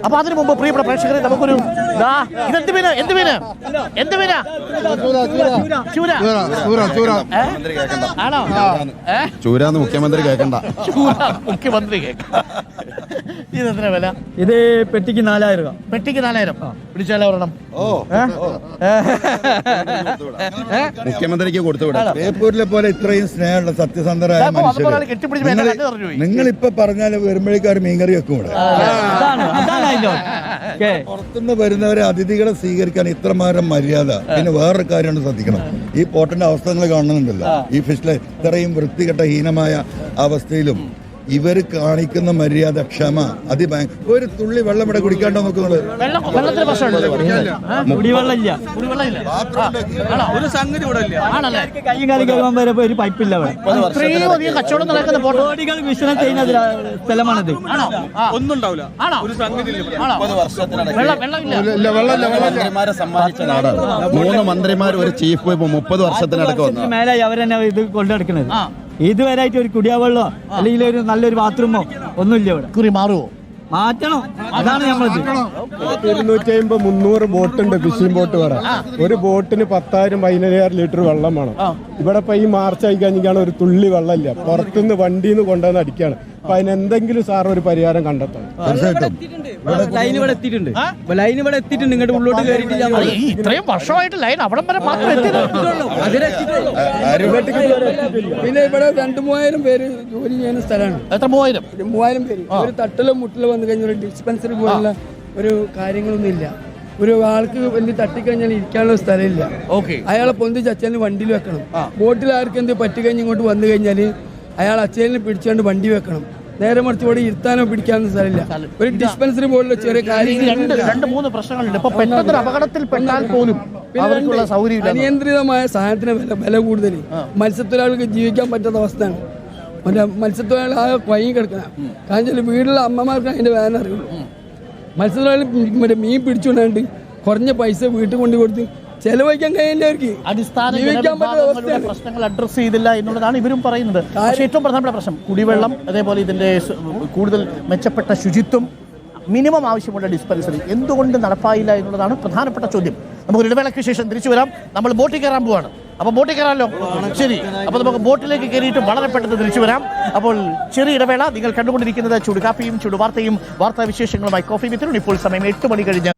അപ്പൊ അതിനു മുമ്പ് പ്രിയപ്പെട്ട പ്രേക്ഷകരെ നമുക്കൊരു എന്ത് മീനാ ആണോ? ചൂരാന്ന് മുഖ്യമന്ത്രി കേൾക്കണ്ട. മുഖ്യമന്ത്രി കേൾക്കാം. ഇതെത്ര വില? ഇത് പെട്ടിക്ക് 4000 രൂപ. പെട്ടിക്ക് 4000. പിടിച്ചാലോ ഒരെണ്ണം? മുഖ്യമന്ത്രിക്ക് കൊടുത്തുവിടാം. ബേപ്പൂരിലെ പോലെ ഇത്രയും സ്നേഹമുള്ള സത്യസന്ധരായ നിങ്ങളിപ്പൊ പറഞ്ഞാൽ വരുമ്പോഴേക്കാർ മീൻകറി വെക്കും ഇവിടെ. പുറത്തുനിന്ന് വരുന്നവരെ അതിഥികളെ സ്വീകരിക്കാൻ ഇത്രമാരം മര്യാദ. പിന്നെ വേറൊരു കാര്യമാണ് ശ്രദ്ധിക്കണം, ഈ പോർട്ടിന്റെ അവസ്ഥകൾ കാണുന്നുണ്ടല്ലോ, ഈ ഫിഷിലെ ഇത്രയും വൃത്തികെട്ട ഹീനമായ അവസ്ഥയിലും ഇവർ കാണിക്കുന്ന മര്യാദ, ക്ഷമ ഒരു തുള്ളി വെള്ളം ഇവിടെ കുടിക്കാണ്ടോ നോക്കുന്നത്. ഒരു സംഗതി ഇവിടെ ഇല്ല. കയ്യും കാലം കഴുകാൻ വരെ ഒരു പൈപ്പില്ല. കച്ചവടം നടക്കുന്ന കോടികൾ ബിസിനസ് ചെയ്യുന്ന സ്ഥലമാണിത്. ഒന്നും ഉണ്ടാവില്ല. മന്ത്രിമാരെ സമ്മാനിച്ച നാടാണ്. 3 മന്ത്രിമാർ, ഒരു ചീഫ് വിപ്പ് 30 വർഷത്തിനടക്കം മേലെ അവരെന്നെ ഇത് കൊണ്ടുനടക്കുന്നത്. ഇതുവരെയായിട്ട് ഒരു കുടിയാവെള്ളോ അല്ലെങ്കിൽ ഒരു നല്ലൊരു ബാത്റൂമോ ഒന്നുമില്ല ഇവിടെ. കുറി മാറുമോ? മാറ്റണം, അതാണ് നമ്മളത്. 250-300 ബോട്ടുണ്ട്, ഫിഷിംഗ് ബോട്ട് ഇവിടെ. ഒരു ബോട്ടിന് 10,000-15,000 ലിറ്റർ വെള്ളം വേണം. ഇവിടെ ഇപ്പൊ ഈ മാർച്ച് ആയി കഴിഞ്ഞാൽ ഒരു തുള്ളി വെള്ളമില്ല. പുറത്തുനിന്ന് വണ്ടിയിൽ നിന്ന് കൊണ്ടുവന്ന് അടിക്കാണ്. അപ്പൊ അതിനെന്തെങ്കിലും സാർ ഒരു പരിഹാരം കണ്ടെത്തണം. തീർച്ചയായിട്ടും ലൈൻ ഇവിടെ എത്തിയിട്ടുണ്ട്. ലൈൻ ഇവിടെ എത്തിയിട്ടുണ്ട്. ഇങ്ങോട്ട് ഉള്ളോട്ട് കയറിയിട്ടില്ല. ഇത്രയും വർഷമായിട്ട് ലൈൻ അവിടം വരെ മാത്രം എത്തിയിട്ടുള്ളൂ. പിന്നെ ഇവിടെ 2,000-3,000 പേര് ജോലി ചെയ്യുന്ന സ്ഥലമാണ്. എത്ര? 3,000 പേര്. ഒരു തട്ടിലോ മുട്ടിലോ വന്നു കഴിഞ്ഞാൽ ഒരു ഡിസ്പെൻസറി പോലുള്ള ഒരു കാര്യങ്ങളൊന്നും ഇല്ല. ഒരു ആൾക്ക് വലിയ തട്ടിക്കഴിഞ്ഞാൽ ഇരിക്കാനുള്ള സ്ഥലമില്ല. അയാളെ പൊന്തിച്ച് അച്ഛന് വണ്ടിയിൽ വെക്കണം. ബോട്ടിൽ ആർക്ക് എന്ത് പറ്റിക്കഴിഞ്ഞ് ഇങ്ങോട്ട് വന്നു കഴിഞ്ഞാൽ അയാൾ അച്ഛനെ പിടിച്ചുകൊണ്ട് വണ്ടി വെക്കണം. നേരെ മറിച്ച് ഇവിടെ ഇരുത്താനോ പിടിക്കാനോ സ്ഥലമില്ല. ഒരു ഡിസ്പെൻസറി പോലുള്ള ചെറിയ കാര്യങ്ങൾ 2-3 പ്രശ്നങ്ങളുണ്ട്. ഇപ്പൊ പെട്ടെന്ന് അപകടത്തിൽ പെട്ടാൽ പോലും അവർക്കുള്ള സൗകര്യം, അനിയന്ത്രിതമായ സാധനത്തിന് വില കൂടുതൽ. മത്സ്യത്തൊഴിലാളികൾക്ക് ജീവിക്കാൻ പറ്റാത്ത അവസ്ഥയാണ്. മത്സ്യത്തൊഴിലാളി ആ വൈകി കിടക്കണം. കാരണം വീട്ടിലുള്ള അമ്മമാർക്ക് അതിന്റെ വേദന അറിയുള്ളൂ. മത്സ്യത്തൊഴിലാളി മീൻ പിടിച്ചുകൊണ്ടാണ്ട് കുറഞ്ഞ പൈസ വീട്ടിൽ കൊണ്ടു കൊടുത്ത് ചെലവഴിക്കാൻ കഴിയുന്നവർക്ക് അടിസ്ഥാന പ്രശ്നങ്ങൾ അഡ്രസ് ചെയ്തില്ല എന്നുള്ളതാണ് ഇവരും പറയുന്നത്. പക്ഷേ ഏറ്റവും പ്രധാനപ്പെട്ട പ്രശ്നം കുടിവെള്ളം, അതേപോലെ ഇതിന്റെ കൂടുതൽ മെച്ചപ്പെട്ട ശുചിത്വം, മിനിമം ആവശ്യമുള്ള ഡിസ്പെൻസറി എന്തുകൊണ്ട് നടപ്പായില്ല എന്നുള്ളതാണ് പ്രധാനപ്പെട്ട ചോദ്യം. നമുക്കൊരു ഇടവേളയ്ക്ക് ശേഷം തിരിച്ചു വരാം. നമ്മൾ ബോട്ടിൽ കയറാൻ പോവാണ്. അപ്പോൾ ബോട്ടിൽ കയറാമല്ലോ? ശരി, അപ്പോൾ നമുക്ക് ബോട്ടിലേക്ക് കയറിയിട്ട് വളരെ പെട്ടെന്ന് തിരിച്ചു വരാം. അപ്പോൾ ചെറിയ ഇടവേള. നിങ്ങൾ കണ്ടുകൊണ്ടിരിക്കുന്നത് ചുടുകാപ്പിയും ചുടുവാർത്തയും വാർത്താവിശേഷങ്ങളുമായി കോഫി വിത്തരും. ഇപ്പോൾ സമയം 8 മണി കഴിഞ്ഞ്